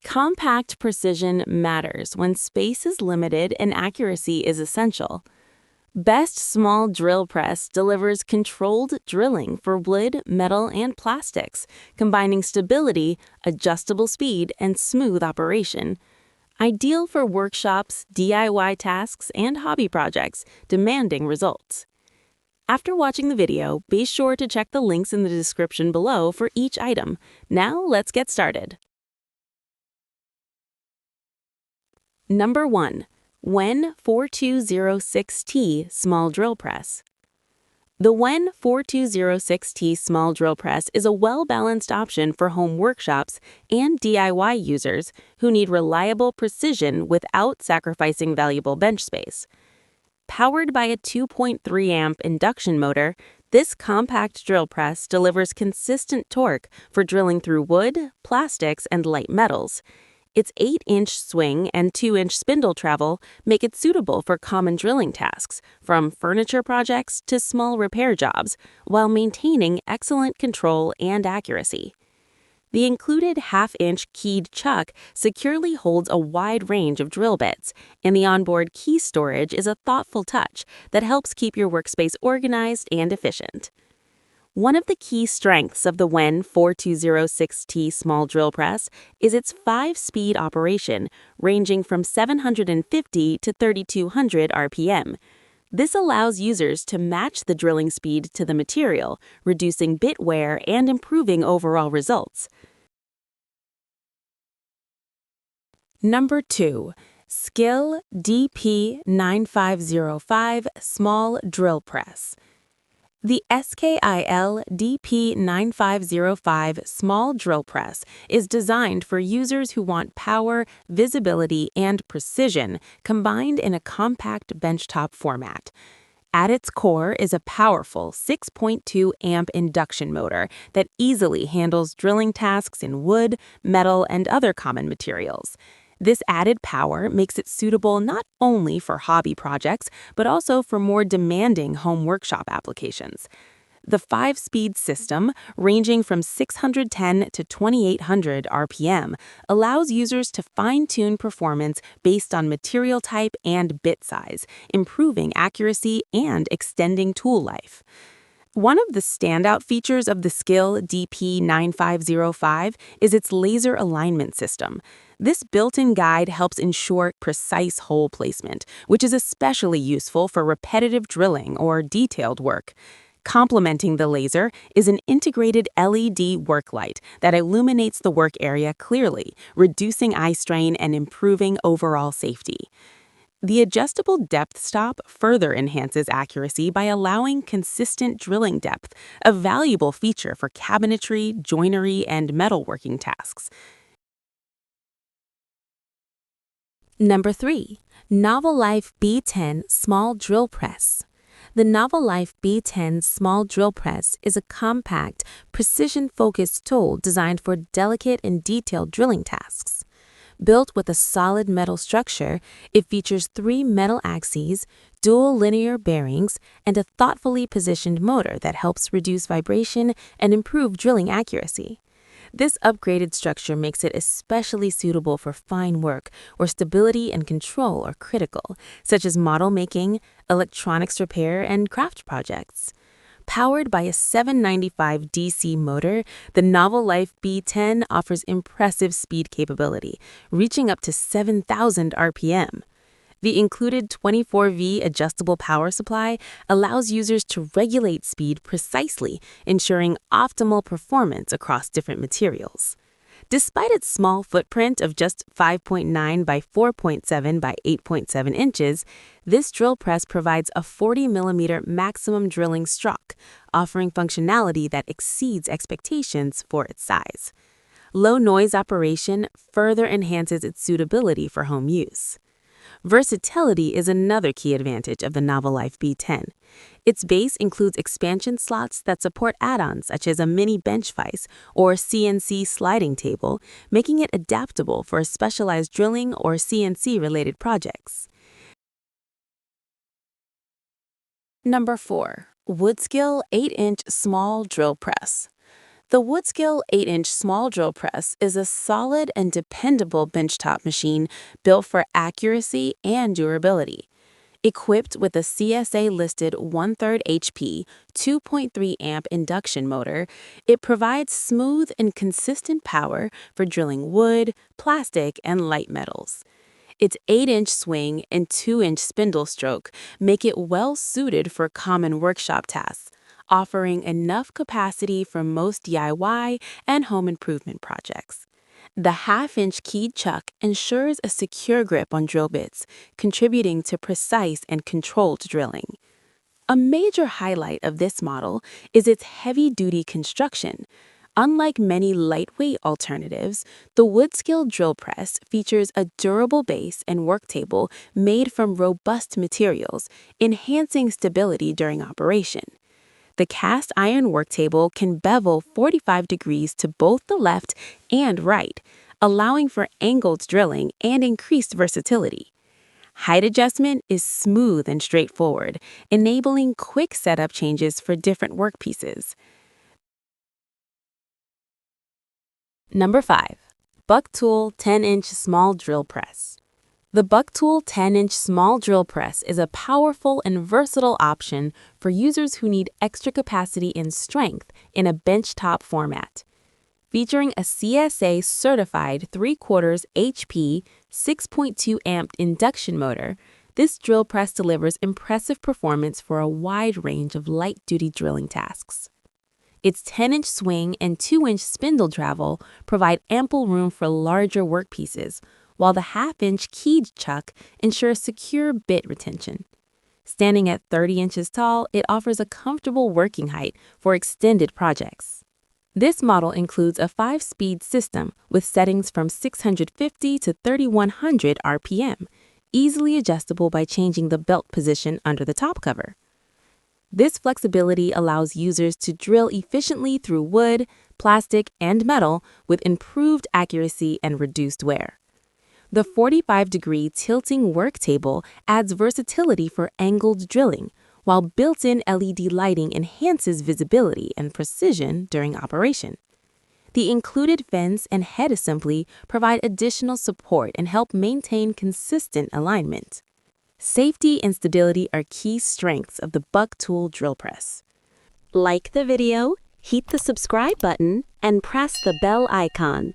Compact precision matters when space is limited and accuracy is essential. Best Small Drill Press delivers controlled drilling for wood, metal, and plastics, combining stability, adjustable speed, and smooth operation. Ideal for workshops, DIY tasks, and hobby projects demanding results. After watching the video, be sure to check the links in the description below for each item. Now let's get started. Number 1. WEN 4206T Small Drill Press. The WEN 4206T Small Drill Press is a well-balanced option for home workshops and DIY users who need reliable precision without sacrificing valuable bench space. Powered by a 2.3-amp induction motor, this compact drill press delivers consistent torque for drilling through wood, plastics, and light metals. Its 8-inch swing and 2-inch spindle travel make it suitable for common drilling tasks, from furniture projects to small repair jobs, while maintaining excellent control and accuracy. The included half-inch keyed chuck securely holds a wide range of drill bits, and the onboard key storage is a thoughtful touch that helps keep your workspace organized and efficient. One of the key strengths of the WEN 4206T Small Drill Press is its 5-speed operation, ranging from 750 to 3200 RPM. This allows users to match the drilling speed to the material, reducing bit wear and improving overall results. Number 2. SKIL DP9505 Small Drill Press. The SKIL DP9505 Small Drill Press is designed for users who want power, visibility, and precision combined in a compact benchtop format. At its core is a powerful 6.2-amp induction motor that easily handles drilling tasks in wood, metal, and other common materials. This added power makes it suitable not only for hobby projects, but also for more demanding home workshop applications. The 5-speed system, ranging from 610 to 2800 RPM, allows users to fine-tune performance based on material type and bit size, improving accuracy and extending tool life. One of the standout features of the SKIL DP9505 is its laser alignment system. This built-in guide helps ensure precise hole placement, which is especially useful for repetitive drilling or detailed work. Complementing the laser is an integrated LED work light that illuminates the work area clearly, reducing eye strain and improving overall safety. The adjustable depth stop further enhances accuracy by allowing consistent drilling depth, a valuable feature for cabinetry, joinery, and metalworking tasks. Number 3. NovelLife B10 Small Drill Press. The NovelLife B10 Small Drill Press is a compact, precision-focused tool designed for delicate and detailed drilling tasks. Built with a solid metal structure, it features 3 metal axes, dual linear bearings, and a thoughtfully positioned motor that helps reduce vibration and improve drilling accuracy. This upgraded structure makes it especially suitable for fine work where stability and control are critical, such as model making, electronics repair, and craft projects. Powered by a 795 DC motor, the NovelLife B10 offers impressive speed capability, reaching up to 7,000 RPM. The included 24V adjustable power supply allows users to regulate speed precisely, ensuring optimal performance across different materials. Despite its small footprint of just 5.9 by 4.7 by 8.7 inches, this drill press provides a 40mm maximum drilling stroke, offering functionality that exceeds expectations for its size. Low noise operation further enhances its suitability for home use. Versatility is another key advantage of the NovelLife B10. Its base includes expansion slots that support add-ons such as a mini bench vise or CNC sliding table, making it adaptable for specialized drilling or CNC-related projects. Number 4. Woodskil 8-inch Small Drill Press. The Woodskil 8-inch small drill press is a solid and dependable benchtop machine built for accuracy and durability. Equipped with a CSA-listed 1/3 HP, 2.3 amp induction motor, it provides smooth and consistent power for drilling wood, plastic, and light metals. Its 8-inch swing and 2-inch spindle stroke make it well suited for common workshop tasks, offering enough capacity for most DIY and home improvement projects. The half-inch keyed chuck ensures a secure grip on drill bits, contributing to precise and controlled drilling. A major highlight of this model is its heavy-duty construction. Unlike many lightweight alternatives, the Woodskil drill press features a durable base and work table made from robust materials, enhancing stability during operation. The cast iron work table can bevel 45 degrees to both the left and right, allowing for angled drilling and increased versatility. Height adjustment is smooth and straightforward, enabling quick setup changes for different workpieces. Number 5. BUCKTOOL 10-inch small drill press. The BUCKTOOL 10-inch small drill press is a powerful and versatile option for users who need extra capacity and strength in a benchtop format. Featuring a CSA-certified 3/4 HP, 6.2 amp induction motor, this drill press delivers impressive performance for a wide range of light-duty drilling tasks. Its 10-inch swing and 2-inch spindle travel provide ample room for larger workpieces, while the half-inch keyed chuck ensures secure bit retention. Standing at 30 inches tall, it offers a comfortable working height for extended projects. This model includes a 5-speed system with settings from 650 to 3100 RPM, easily adjustable by changing the belt position under the top cover. This flexibility allows users to drill efficiently through wood, plastic, and metal with improved accuracy and reduced wear. The 45-degree tilting work table adds versatility for angled drilling, while built-in LED lighting enhances visibility and precision during operation. The included fence and head assembly provide additional support and help maintain consistent alignment. Safety and stability are key strengths of the BUCKTOOL drill press. Like the video, hit the subscribe button, and press the bell icon.